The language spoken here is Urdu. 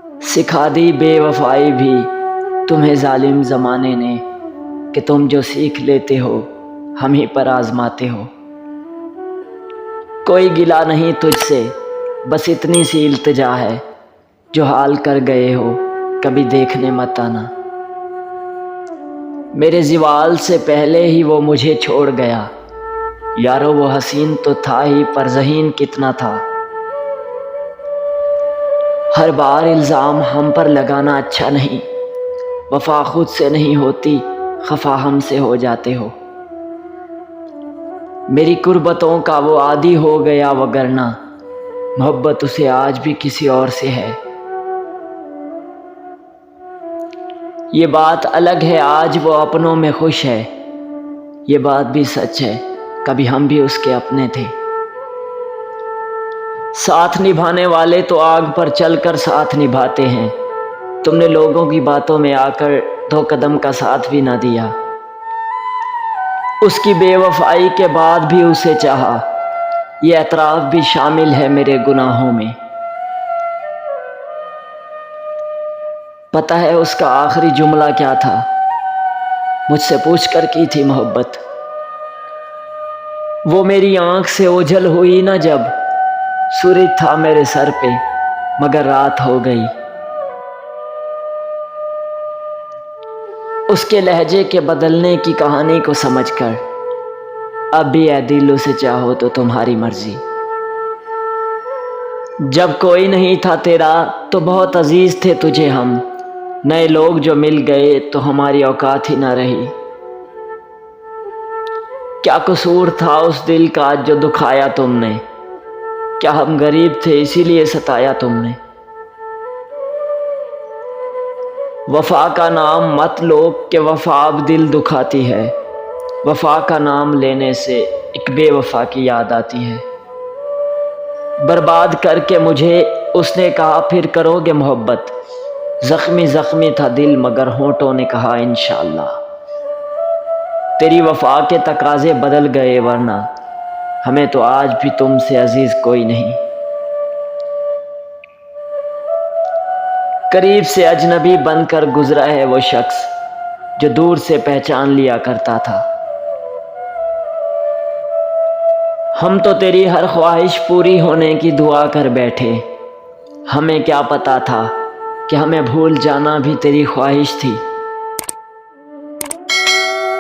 سکھا دی بے وفائی بھی تمہیں ظالم زمانے نے، کہ تم جو سیکھ لیتے ہو ہم ہی پر آزماتے ہو۔ کوئی گلہ نہیں تجھ سے، بس اتنی سی التجا ہے، جو حال کر گئے ہو کبھی دیکھنے مت آنا۔ میرے زوال سے پہلے ہی وہ مجھے چھوڑ گیا، یارو وہ حسین تو تھا ہی پر ذہین کتنا تھا۔ ہر بار الزام ہم پر لگانا اچھا نہیں، وفا خود سے نہیں ہوتی، خفا ہم سے ہو جاتے ہو۔ میری قربتوں کا وہ عادی ہو گیا وگرنہ محبت اسے آج بھی کسی اور سے ہے۔ یہ بات الگ ہے آج وہ اپنوں میں خوش ہے، یہ بات بھی سچ ہے کبھی ہم بھی اس کے اپنے تھے۔ ساتھ نبھانے والے تو آگ پر چل کر ساتھ نبھاتے ہیں، تم نے لوگوں کی باتوں میں آ کر دو قدم کا ساتھ بھی نہ دیا۔ اس کی بے وفائی کے بعد بھی اسے چاہا، یہ اعتراف بھی شامل ہے میرے گناہوں میں۔ پتہ ہے اس کا آخری جملہ کیا تھا؟ مجھ سے پوچھ کر کی تھی محبت۔ وہ میری آنکھ سے اوجھل ہوئی نہ جب، سورج تھا میرے سر پہ مگر رات ہو گئی۔ اس کے لہجے کے بدلنے کی کہانی کو سمجھ کر اب بھی اے دل اسے چاہو تو تمہاری مرضی۔ جب کوئی نہیں تھا تیرا تو بہت عزیز تھے تجھے ہم، نئے لوگ جو مل گئے تو ہماری اوقات ہی نہ رہی۔ کیا قصور تھا اس دل کا جو دکھایا تم نے؟ کیا ہم غریب تھے اسی لیے ستایا تم نے؟ وفا کا نام مت لو کہ وفا اب دل دکھاتی ہے، وفا کا نام لینے سے ایک بے وفا کی یاد آتی ہے۔ برباد کر کے مجھے اس نے کہا پھر کرو گے محبت، زخمی زخمی تھا دل مگر ہونٹوں نے کہا انشاءاللہ۔ تیری وفا کے تقاضے بدل گئے ورنہ ہمیں تو آج بھی تم سے عزیز کوئی نہیں۔ قریب سے اجنبی بن کر گزرا ہے وہ شخص جو دور سے پہچان لیا کرتا تھا۔ ہم تو تیری ہر خواہش پوری ہونے کی دعا کر بیٹھے، ہمیں کیا پتا تھا کہ ہمیں بھول جانا بھی تیری خواہش تھی۔